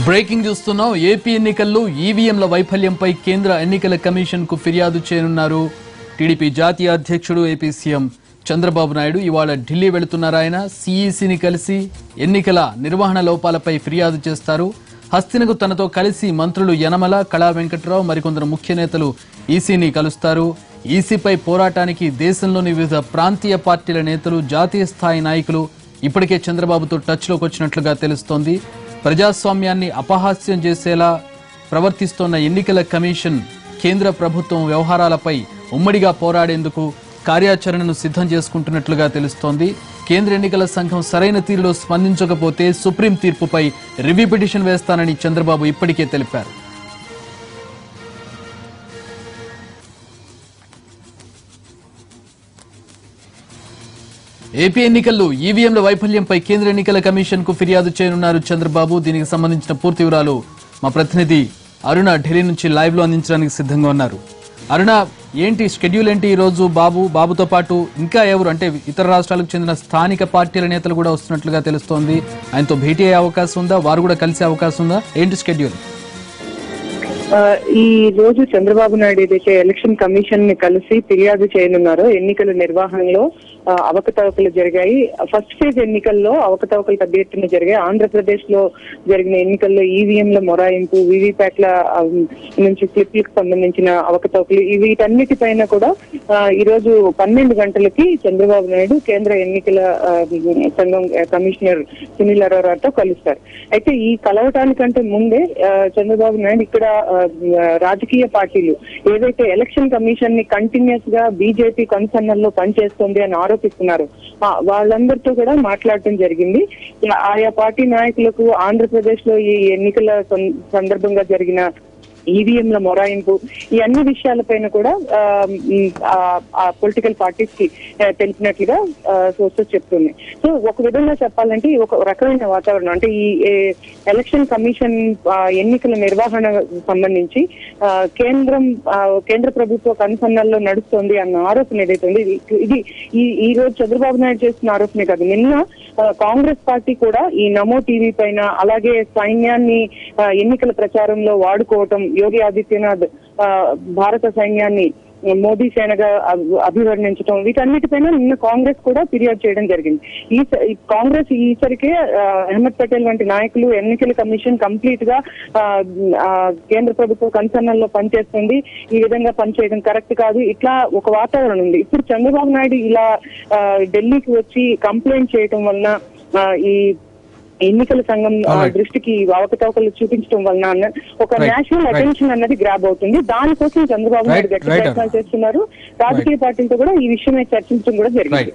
Breaking చూస్తున్నాం. AP ఎన్నికల్లో ఈవీఎంల వైఫల్యంపై కేంద్ర ఎన్నికల కమిషన్ కు ఫిర్యాదు చేయనున్నారు టీడీపీ జాతీయ అధ్యక్షుడు ఏపీ సీఎం చంద్రబాబు నాయుడు. ఇవాళ ఢిల్లీ వెళుతున్నారు. ఆయన సీఈసీని కలిసి ఎన్నికల నిర్వహణ లోపాలపై ఫిర్యాదు చేస్తారు. హస్తినకు తనతో కలిసి మంత్రులు యనమల, కళా వెంకట్రావు, మరికొందరు ముఖ్య నేతలు ఈసీని కలుస్తారు. ఈసీపై పోరాటానికి దేశంలోని వివిధ ప్రాంతీయ పార్టీల నేతలు, జాతీయ స్థాయి నాయకులు ఇప్పటికే చంద్రబాబుతో టచ్లోకి వచ్చినట్లుగా తెలుస్తోంది. ప్రజాస్వామ్యాన్ని అపహాస్యం చేసేలా ప్రవర్తిస్తోన్న ఎన్నికల కమిషన్ కేంద్ర ప్రభుత్వం వ్యవహారాలపై ఉమ్మడిగా పోరాడేందుకు కార్యాచరణను సిద్ధం చేసుకుంటున్నట్లుగా తెలుస్తోంది. కేంద్ర ఎన్నికల సంఘం సరైన తీరులో స్పందించకపోతే సుప్రీం తీర్పుపై రివ్యూ పిటిషన్ వేస్తానని చంద్రబాబు ఇప్పటికే తెలిపారు. ఏపీ ఎన్నికల్లో ఈవీఎంల వైఫల్యంపై కేంద్ర ఎన్నికల కమిషన్ కు ఫిర్యాదు చేయనున్నారు చంద్రబాబు. దీనికి సంబంధించిన పూర్తి వివరాలు మా ప్రతినిధి అరుణ ఢిల్లీ నుంచి లైవ్ లో అందించడానికి సిద్ధంగా ఉన్నారు. అరుణ, ఏంటి షెడ్యూల్ ఏంటి ఈ రోజు? బాబుతో పాటు ఇంకా ఎవరు, అంటే ఇతర రాష్ట్రాలకు చెందిన స్థానిక పార్టీల నేతలు కూడా వస్తున్నట్లుగా తెలుస్తోంది. ఆయనతో భేటీ అయ్యే అవకాశం ఉందా? వారు కూడా కలిసే అవకాశం ఉందా? ఏంటి షెడ్యూల్? ఈ రోజు చంద్రబాబు నాయుడు ఏదైతే ఎలక్షన్ కమిషన్ ని కలిసి ఫిర్యాదు చేయనున్నారో ఎన్నికల నిర్వహణలో అవకతవకలు జరిగాయి. ఫస్ట్ ఫేజ్ ఎన్నికల్లో అవకతవకలు పెద్ద ఎత్తున జరిగాయి. ఆంధ్రప్రదేశ్ లో జరిగిన ఎన్నికల్లో ఈవీఎంల మొరాయింపు, వీవీప్యాట్ల నుంచి స్లిప్లకు సంబంధించిన అవకతవకలు, వీటన్నిటిపైన కూడా ఈ రోజు 12 గంటలకి చంద్రబాబు నాయుడు కేంద్ర ఎన్నికల సంఘం కమిషనర్ సునీల్ అరోరాతో కలుస్తారు. అయితే ఈ కలవటానికంటే ముందే చంద్రబాబు నాయుడు ఇక్కడ రాజకీయ పార్టీలు ఏదైతే ఎలక్షన్ కమిషన్ ని కంటిన్యూస్ గా బీజేపీ కన్సర్నల్లో పనిచేస్తుంది అని ఆరోపిస్తున్నారు, వాళ్ళందరితో కూడా మాట్లాడటం జరిగింది. ఆయా పార్టీ నాయకులకు ఆంధ్రప్రదేశ్ లో ఈ ఎన్నికల సందర్భంగా జరిగిన ఈవీఎంల మొరాయింపు, ఈ అన్ని విషయాలపైన కూడా పొలిటికల్ పార్టీస్ కి తెలిపినట్లుగా సోర్సెస్ చెప్తున్నాయి. సో ఒక విధంగా చెప్పాలంటే ఒక రకమైన వాతావరణం, అంటే ఈ ఎలక్షన్ కమిషన్ ఎన్నికల నిర్వహణ సంబంధించి కేంద్ర ప్రభుత్వ కన్సర్నల్లో నడుస్తోంది అన్న ఆరోపణ ఏదైతే ఉంది, ఇది ఈ రోజు చంద్రబాబు నాయుడు చేస్తున్న ఆరోపణే కాదు. నిన్న కాంగ్రెస్ పార్టీ కూడా ఈ నమో టీవీ పైన, అలాగే సైన్యాన్ని ఎన్నికల ప్రచారంలో వాడుకోవటం, యోగి ఆదిత్యనాథ్ భారత సైన్యాన్ని మోదీ సేనగా అభివర్ణించడం, వీటన్నిటిపైన నిన్న కాంగ్రెస్ కూడా ఫిర్యాదు చేయడం జరిగింది. కాంగ్రెస్ ఈసరికే అహ్మద్ పటేల్ వంటి నాయకులు ఎన్నికల కమిషన్ కంప్లీట్ గా కేంద్ర ప్రభుత్వ కన్సర్నల్లో పనిచేస్తుంది, ఈ విధంగా పనిచేయడం కరెక్ట్ కాదు, ఇట్లా ఒక వాతావరణం ఉంది. ఇప్పుడు చంద్రబాబు నాయుడు ఇలా ఢిల్లీకి వచ్చి కంప్లైంట్ చేయడం వలన ఈ ఎన్నికల సంఘం దృష్టికి అవకతవకలు చూపించడం వలన ఒక నేషనల్ అటెన్షన్ అన్నది గ్రాబ్ అవుతుంది. దానికోసం చంద్రబాబు నాయుడు గట్టి ప్రయత్నాలు చేస్తున్నారు. రాజకీయ పార్టీలతో కూడా ఈ విషయమై చర్చించడం కూడా జరిగింది.